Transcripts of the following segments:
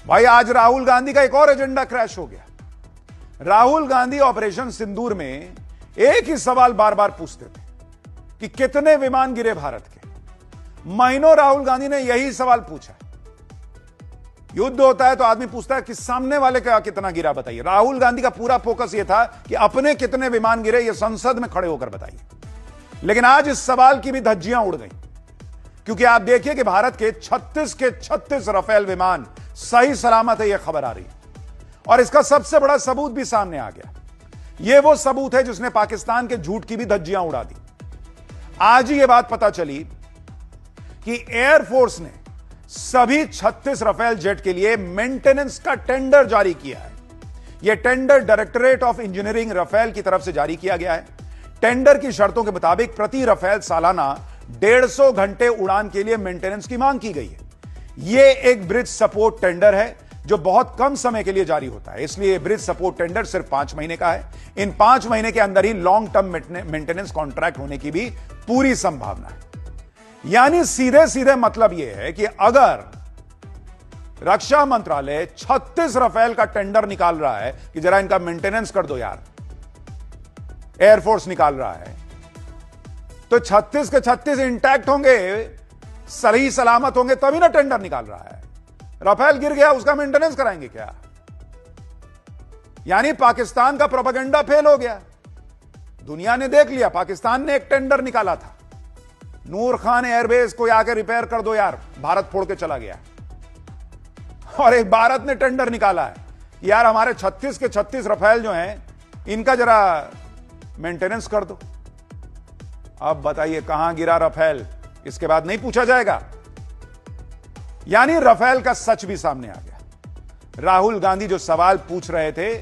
भाई आज राहुल गांधी का एक और एजेंडा क्रैश हो गया। राहुल गांधी ऑपरेशन सिंदूर में एक ही सवाल बार बार पूछते थे कि कितने विमान गिरे भारत के। महीनों राहुल गांधी ने यही सवाल पूछा। युद्ध होता है तो आदमी पूछता है कि सामने वाले का कितना गिरा बताइए। राहुल गांधी का पूरा फोकस यह था कि अपने कितने विमान गिरे ये संसद में खड़े होकर बताइए। लेकिन आज इस सवाल की भी धज्जियां उड़ गई, क्योंकि आप देखिए कि भारत के 36 राफेल विमान सही सलामत है, यह खबर आ रही है। और इसका सबसे बड़ा सबूत भी सामने आ गया। यह वो सबूत है जिसने पाकिस्तान के झूठ की भी धज्जियां उड़ा दी। आज ही यह बात पता चली कि एयरफोर्स ने सभी 36 राफेल जेट के लिए मेंटेनेंस का टेंडर जारी किया है। यह tender directorate of engineering Rafale की तरफ से जारी किया गया है। टेंडर की शर्तों के मुताबिक प्रति राफेल सालाना 150 घंटे उड़ान के लिए मेंटेनेंस की मांग की गई है। यह एक ब्रिज सपोर्ट टेंडर है जो बहुत कम समय के लिए जारी होता है, इसलिए ब्रिज सपोर्ट टेंडर सिर्फ 5 महीने का है। इन 5 महीने के अंदर ही लॉन्ग टर्म मेंटेनेंस कॉन्ट्रैक्ट होने की भी पूरी संभावना है। यानी सीधे सीधे मतलब यह है कि अगर रक्षा मंत्रालय 36 राफेल का टेंडर निकाल रहा है कि जरा इनका मेंटेनेंस कर दो यार, एयरफोर्स निकाल रहा है, तो 36 के 36 इंटैक्ट होंगे, सही सलामत होंगे, तभी ना टेंडर निकाल रहा है। राफेल गिर गया उसका मेंटेनेंस कराएंगे क्या? यानी पाकिस्तान का प्रोपेगेंडा फेल हो गया। दुनिया ने देख लिया, पाकिस्तान ने एक टेंडर निकाला था, नूर खान एयरबेस को आके रिपेयर कर दो यार, भारत फोड़ के चला गया। और एक भारत ने टेंडर निकाला है कि यार हमारे 36 के 36 राफेल जो हैं इनका जरा मेंटेनेंस कर दो। अब बताइए कहां गिरा राफेल, इसके बाद नहीं पूछा जाएगा? यानी राफेल का सच भी सामने आ गया। राहुल गांधी जो सवाल पूछ रहे थे,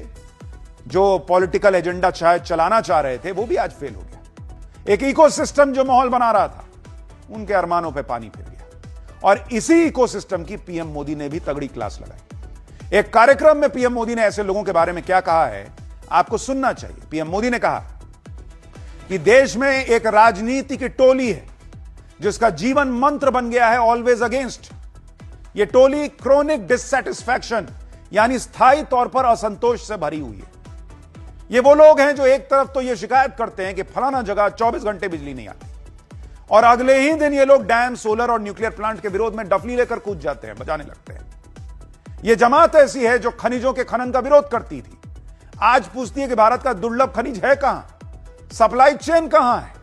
जो पॉलिटिकल एजेंडा शायद चलाना चाह रहे थे, वो भी आज फेल हो गया। एक इकोसिस्टम जो माहौल बना रहा था, उनके अरमानों पे पानी फिर गया। और इसी इकोसिस्टम की पीएम मोदी ने भी तगड़ी क्लास लगाई। एक कार्यक्रम में पीएम मोदी ने ऐसे लोगों के बारे में क्या कहा है, आपको सुनना चाहिए। पीएम मोदी ने कहा कि देश में एक राजनीति की टोली है जिसका जीवन मंत्र बन गया है ऑलवेज अगेंस्ट। यह टोली क्रोनिक डिससैटिस्फैक्शन यानी स्थायी तौर पर असंतोष से भरी हुई है। ये वो लोग हैं जो एक तरफ तो ये शिकायत करते हैं कि फलाना जगह 24 घंटे बिजली नहीं आती, और अगले ही दिन ये लोग डैम, सोलर और न्यूक्लियर प्लांट के विरोध में डफली लेकर कूद जाते हैं, बजाने लगते हैं। यह जमात ऐसी है जो खनिजों के खनन का विरोध करती थी, आज पूछती है कि भारत का दुर्लभ खनिज है कहां, सप्लाई चेन कहां है।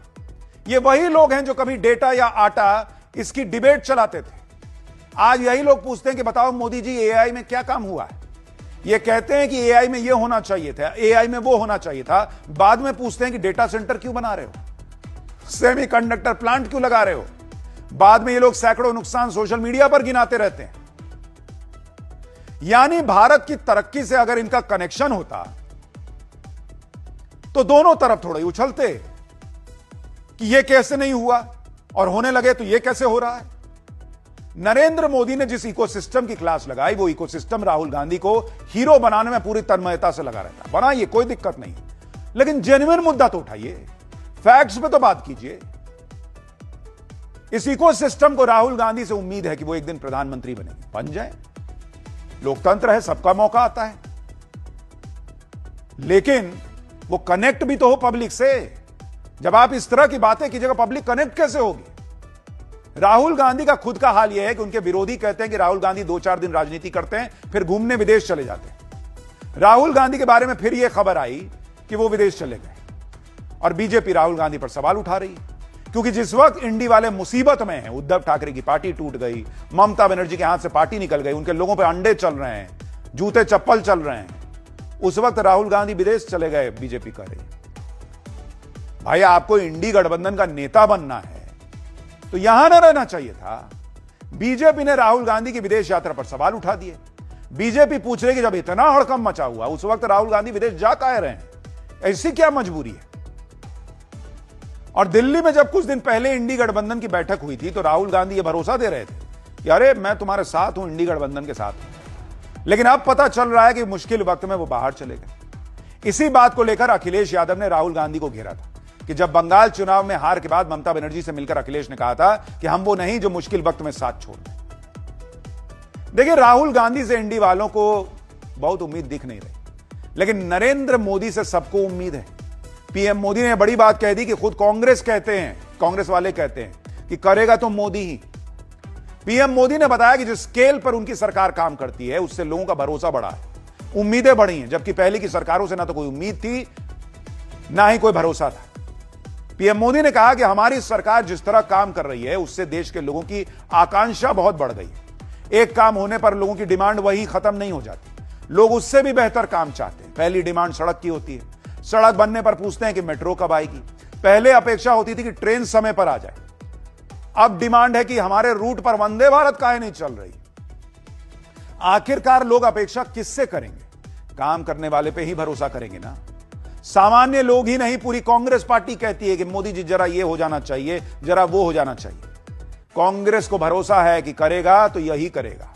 ये वही लोग हैं जो कभी डेटा या आटा इसकी डिबेट चलाते थे, आज यही लोग पूछते हैं कि बताओ मोदी जी एआई में क्या काम हुआ है। ये कहते हैं कि एआई में ये होना चाहिए था, एआई में वो होना चाहिए था, बाद में पूछते हैं कि डेटा सेंटर क्यों बना रहे हो, सेमीकंडक्टर प्लांट क्यों लगा रहे हो। बाद में ये लोग सैकड़ों नुकसान सोशल मीडिया पर गिनाते रहते हैं। यानी भारत की तरक्की से अगर इनका कनेक्शन होता तो दोनों तरफ थोड़ा ही उछलते कि ये कैसे नहीं हुआ, और होने लगे तो ये कैसे हो रहा है। नरेंद्र मोदी ने जिस इकोसिस्टम की क्लास लगाई, वो इकोसिस्टम राहुल गांधी को हीरो बनाने में पूरी तन्मयता से लगा रहता है। बनाइए, कोई दिक्कत नहीं, लेकिन जेन्युइन मुद्दा तो उठाइए, फैक्ट्स पे तो बात कीजिए। इस इकोसिस्टम को राहुल गांधी से उम्मीद है कि वो एक दिन प्रधानमंत्री बनेंगे, बन जाए, लोकतंत्र है, सबका मौका आता है, लेकिन वो कनेक्ट भी तो हो पब्लिक से। जब आप इस तरह की बातें कीजिएगा, पब्लिक कनेक्ट कैसे होगी? राहुल गांधी का खुद का हाल यह है कि उनके विरोधी कहते हैं कि राहुल गांधी 2-4 दिन राजनीति करते हैं, फिर घूमने विदेश चले जाते हैं। राहुल गांधी के बारे में फिर यह खबर आई कि वो विदेश चले गए, और बीजेपी राहुल गांधी पर सवाल उठा रही है, क्योंकि जिस वक्त इंडी वाले मुसीबत में हैं, उद्धव ठाकरे की पार्टी टूट गई, ममता बनर्जी के हाथ से पार्टी निकल गई, उनके लोगों पर अंडे चल रहे हैं, जूते चप्पल चल रहे हैं, उस वक्त राहुल गांधी विदेश चले गए, बीजेपी कर रही। भाई आपको इंडी गठबंधन का नेता बनना है तो यहां ना रहना चाहिए था। बीजेपी ने राहुल गांधी की विदेश यात्रा पर सवाल उठा दिए। बीजेपी पूछ रही कि जब इतना हड़कंप मचा हुआ, उस वक्त राहुल गांधी विदेश जा काहे रहे हैं, ऐसी क्या मजबूरी है। और दिल्ली में जब कुछ दिन पहले इंडी गठबंधन की बैठक हुई थी, तो राहुल गांधी ये भरोसा दे रहे थे कि अरे मैं तुम्हारे साथ हूं, इंडी गठबंधन के साथ हूं। लेकिन अब पता चल रहा है कि मुश्किल वक्त में वो बाहर चले गए। इसी बात को लेकर अखिलेश यादव ने राहुल गांधी को घेरा था कि जब बंगाल चुनाव में हार के बाद ममता बनर्जी से मिलकर अखिलेश ने कहा था कि हम वो नहीं जो मुश्किल वक्त में साथ छोड़ दें। देखिए, राहुल गांधी से इंडी वालों को बहुत उम्मीद दिख नहीं रही, लेकिन नरेंद्र मोदी से सबको उम्मीद है। पीएम मोदी ने बड़ी बात कह दी कि खुद कांग्रेस वाले कहते हैं कि करेगा तो मोदी ही। पीएम मोदी ने बताया कि जिस स्केल पर उनकी सरकार काम करती है उससे लोगों का भरोसा बढ़ा है, उम्मीदें बढ़ी हैं, जबकि पहले की सरकारों से ना तो कोई उम्मीद थी ना ही कोई भरोसा था। पीएम मोदी ने कहा कि हमारी सरकार जिस तरह काम कर रही है उससे देश के लोगों की आकांक्षा बहुत बढ़ गई है। एक काम होने पर लोगों की डिमांड वही खत्म नहीं हो जाती, लोग उससे भी बेहतर काम चाहते हैं। पहली डिमांड सड़क की होती है, सड़क बनने पर पूछते हैं कि मेट्रो कब आएगी। पहले अपेक्षा होती थी कि ट्रेन समय पर आ जाए, अब डिमांड है कि हमारे रूट पर वंदे भारत काहे नहीं चल रही। आखिरकार लोग अपेक्षा किससे करेंगे? काम करने वाले पे ही भरोसा करेंगे ना। सामान्य लोग ही नहीं, पूरी कांग्रेस पार्टी कहती है कि मोदी जी जरा ये हो जाना चाहिए, जरा वो हो जाना चाहिए। कांग्रेस को भरोसा है कि करेगा तो यही करेगा।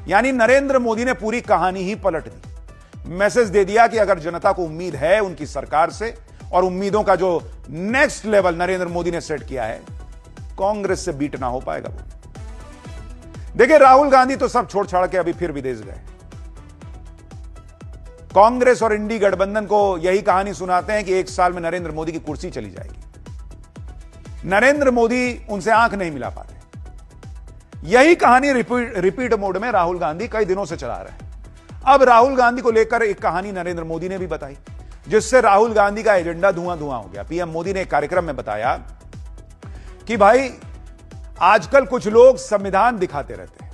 यानी नरेंद्र मोदी ने पूरी कहानी ही पलट दी, मैसेज दे दिया कि अगर जनता को उम्मीद है उनकी सरकार से, और उम्मीदों का जो नेक्स्ट लेवल नरेंद्र मोदी ने सेट किया है, कांग्रेस से बीट ना हो पाएगा वो। देखिए, राहुल गांधी तो सब छोड़ छाड़ के अभी फिर विदेश गए। कांग्रेस और इंडी गठबंधन को यही कहानी सुनाते हैं कि एक साल में नरेंद्र मोदी की कुर्सी चली जाएगी। नरेंद्र मोदी उनसे आंख नहीं मिला पाते। यही कहानी रिपीट मोड में राहुल गांधी कई दिनों से चला रहे हैं। अब राहुल गांधी को लेकर एक कहानी नरेंद्र मोदी ने भी बताई, जिससे राहुल गांधी का एजेंडा धुआं धुआं हो गया। पीएम मोदी ने एक कार्यक्रम में बताया कि भाई, आजकल कुछ लोग संविधान दिखाते रहते हैं।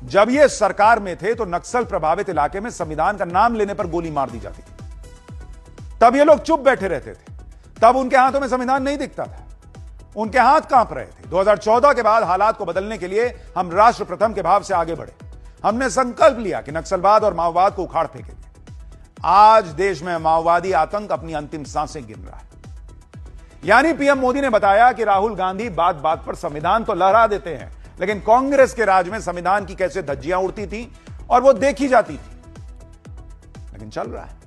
जब ये सरकार में थे तो नक्सल प्रभावित इलाके में संविधान का नाम लेने पर गोली मार दी जाती थी। तब ये लोग चुप बैठे रहते थे, तब उनके हाथों में संविधान नहीं दिखता था, उनके हाथ कांप रहे थे। 2014 के बाद हालात को बदलने के लिए हम राष्ट्र प्रथम के भाव से आगे बढ़े। हमने संकल्प लिया कि नक्सलवाद और माओवाद को उखाड़ फेंकेंगे। आज देश में माओवादी आतंक अपनी अंतिम सांसें गिन रहा है। यानी पीएम मोदी ने बताया कि राहुल गांधी बात बात पर संविधान तो लहरा देते हैं, लेकिन कांग्रेस के राज में संविधान की कैसे धज्जियां उड़ती थी और वो देखी जाती थी, लेकिन चल रहा है।